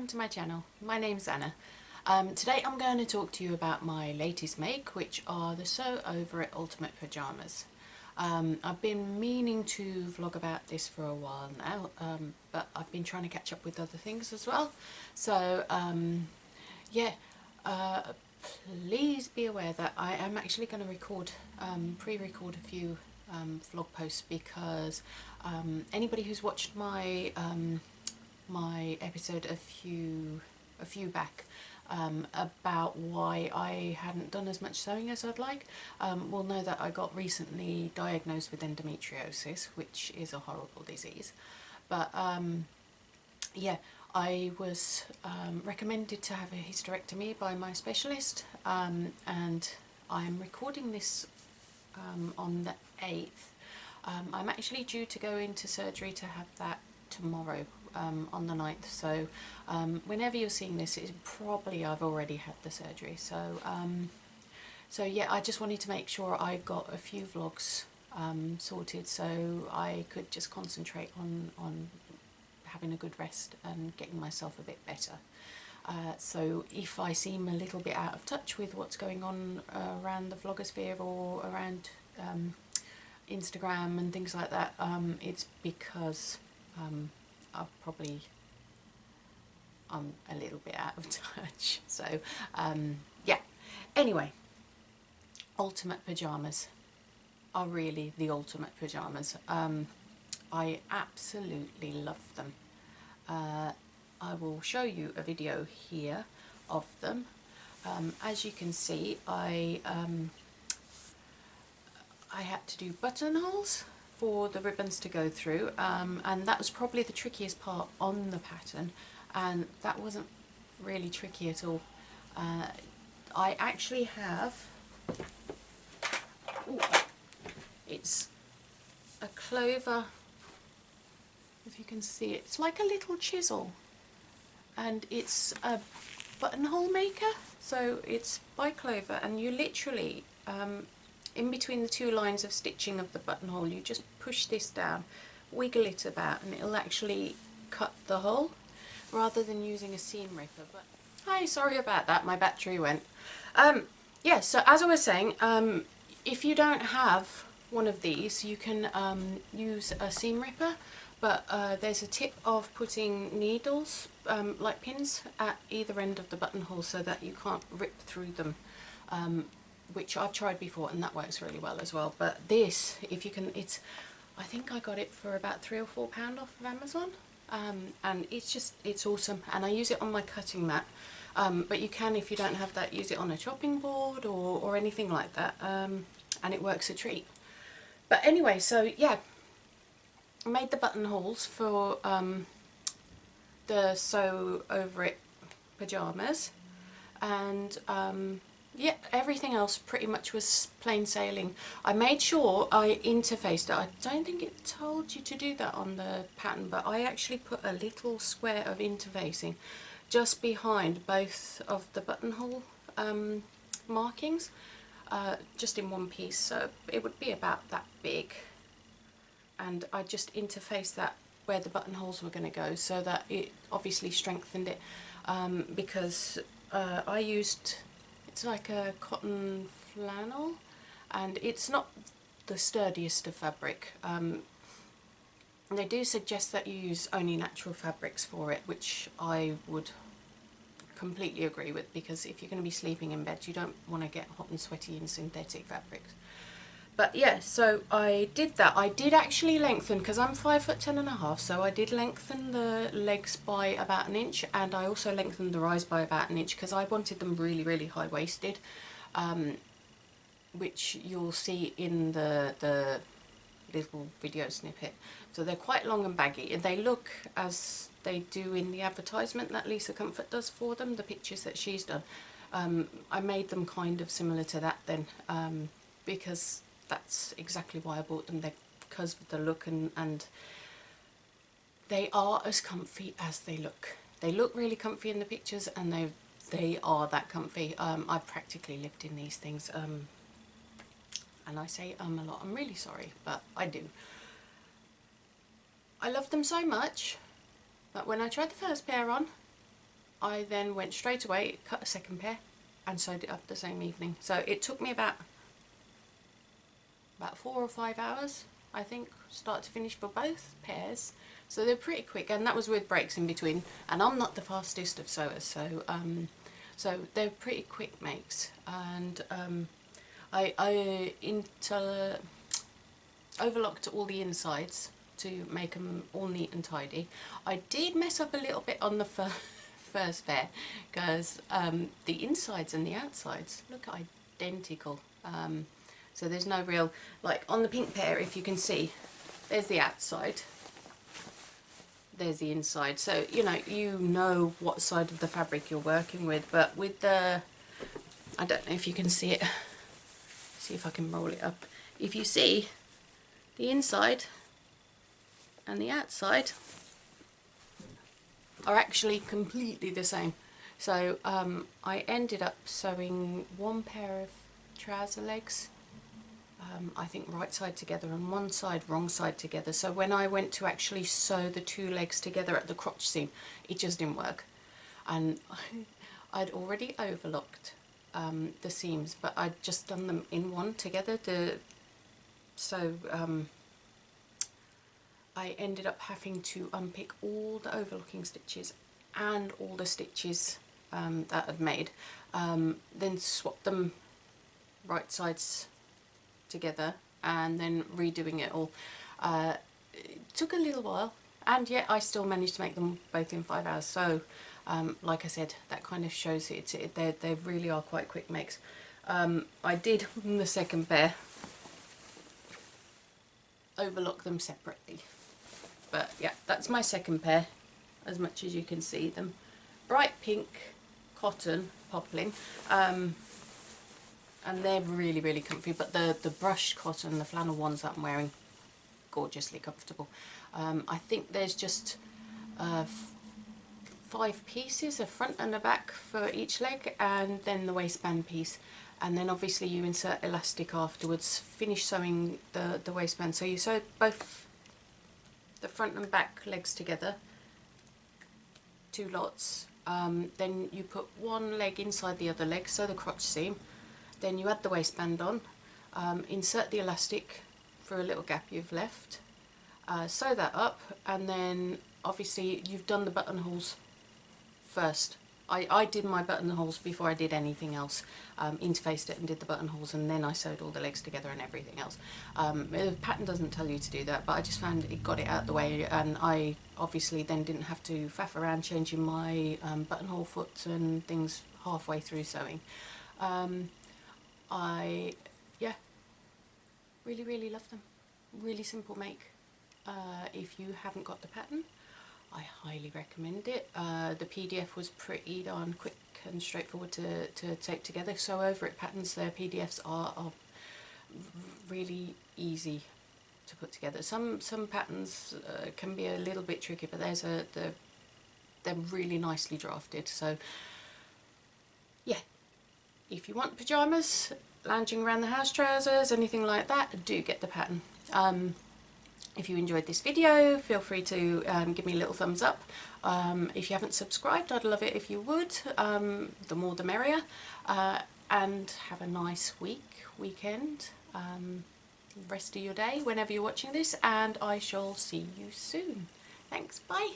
welcome to my channel. My name's Anna. Today I'm going to talk to you about my latest make, which are the So Over It Ultimate Pyjamas. I've been meaning to vlog about this for a while now, but I've been trying to catch up with other things as well. So yeah, please be aware that I am actually going to pre-record a few vlog posts, because anybody who's watched my my episode a few back about why I hadn't done as much sewing as I'd like will know that I got recently diagnosed with endometriosis, which is a horrible disease. But yeah, I was recommended to have a hysterectomy by my specialist, and I'm recording this on the 8th. I'm actually due to go into surgery to have that tomorrow, on the 9th, so whenever you're seeing this, it's probably I've already had the surgery. So so yeah, I just wanted to make sure I got a few vlogs sorted, so I could just concentrate on having a good rest and getting myself a bit better. So if I seem a little bit out of touch with what's going on around the vlogosphere or around Instagram and things like that, it's because I'm a little bit out of touch. So yeah, anyway, ultimate pyjamas are really the ultimate pyjamas. I absolutely love them. I will show you a video here of them. As you can see, I had to do buttonholes for the ribbons to go through, and that was probably the trickiest part on the pattern, and that wasn't really tricky at all. I actually have, it's a clover, if you can see it, it's like a little chisel, and it's a buttonhole maker, so it's by Clover, and you literally in between the two lines of stitching of the buttonhole, you just push this down, wiggle it about, and it'll actually cut the hole, rather than using a seam ripper. But hi, sorry about that, my battery went. Yeah, so as I was saying, if you don't have one of these, you can use a seam ripper, but there's a tip of putting needles, like pins, at either end of the buttonhole so that you can't rip through them, which I've tried before, and that works really well as well. But this, if you can, I think I got it for about £3 or £4 off of Amazon, and it's awesome, and I use it on my cutting mat. But you can, if you don't have that, use it on a chopping board or anything like that, and it works a treat. But anyway, so yeah, I made the buttonholes for the So Over It pyjamas, and yeah, everything else pretty much was plain sailing. I made sure I interfaced it. I don't think it told you to do that on the pattern, but I actually put a little square of interfacing just behind both of the buttonhole markings, just in one piece, so it would be about that big. And I just interfaced that where the buttonholes were going to go, so that it obviously strengthened it, because I used, it's like a cotton flannel, and it's not the sturdiest of fabric. They do suggest that you use only natural fabrics for it, which I would completely agree with, because if you're going to be sleeping in bed, you don't want to get hot and sweaty in synthetic fabrics. But yeah, so I did that. I did actually lengthen, because I'm 5'10½", so I did lengthen the legs by about 1 inch, and I also lengthened the rise by about 1 inch, because I wanted them really, really high-waisted, which you'll see in the little video snippet. So they're quite long and baggy, and they look as they do in the advertisement that Lisa Comfort does for them, the pictures that she's done. I made them kind of similar to that then, because that's exactly why I bought them. They're because of the look, and they are as comfy as they look. They look really comfy in the pictures, and they are that comfy. I've practically lived in these things, and I say a lot. I'm really sorry, but I do. I love them so much that when I tried the first pair on, I then went straight away, cut a second pair and sewed it up the same evening. So it took me about 4 or 5 hours, I think, start to finish for both pairs. So they're pretty quick, and that was with breaks in between, and I'm not the fastest of sewers, so they're pretty quick makes. And I overlocked all the insides to make them all neat and tidy. I did mess up a little bit on the first pair, because the insides and the outsides look identical. So there's no real, like on the pink pair, if you can see, there's the outside, there's the inside. So you know what side of the fabric you're working with. But with the, I don't know if you can see it, see if I can roll it up. If you see, the inside and the outside are actually completely the same. So I ended up sewing one pair of trouser legs, I think right side together and one side wrong side together. So when I went to actually sew the two legs together at the crotch seam, it just didn't work. And I'd already overlocked the seams, but I'd just done them in one together. I ended up having to unpick all the overlocking stitches and all the stitches that I'd made, then swap them right sides together and then redoing it all. It took a little while, and yet I still managed to make them both in 5 hours. So like I said, that kind of shows they really are quite quick makes. I did the second pair overlock them separately, but yeah, that's my second pair, as much as you can see them. Bright pink cotton poplin, and they're really, really comfy. But the brushed cotton, the flannel ones that I'm wearing, gorgeously comfortable. I think there's just 5 pieces, a front and a back for each leg, and then the waistband piece. And then obviously you insert elastic afterwards, finish sewing the waistband. So you sew both the front and back legs together, 2 lots. Then you put one leg inside the other leg, sew the crotch seam. Then you add the waistband on, insert the elastic for a little gap you've left, sew that up, and then obviously you've done the buttonholes first. I did my buttonholes before I did anything else, interfaced it and did the buttonholes, and then I sewed all the legs together and everything else. The pattern doesn't tell you to do that, but I just found it got it out of the way, and I obviously then didn't have to faff around changing my buttonhole foot and things halfway through sewing. Yeah, really, really love them. Really simple make. If you haven't got the pattern, I highly recommend it. The PDF was pretty darn quick and straightforward to tape together. So over at Patterns, their PDFs are really easy to put together. Some patterns can be a little bit tricky, but they're really nicely drafted. So yeah, if you want pyjamas, lounging around the house trousers, anything like that, do get the pattern. If you enjoyed this video, feel free to give me a little thumbs up. If you haven't subscribed, I'd love it if you would. The more the merrier. And have a nice weekend, rest of your day whenever you're watching this, and I shall see you soon. Thanks, bye.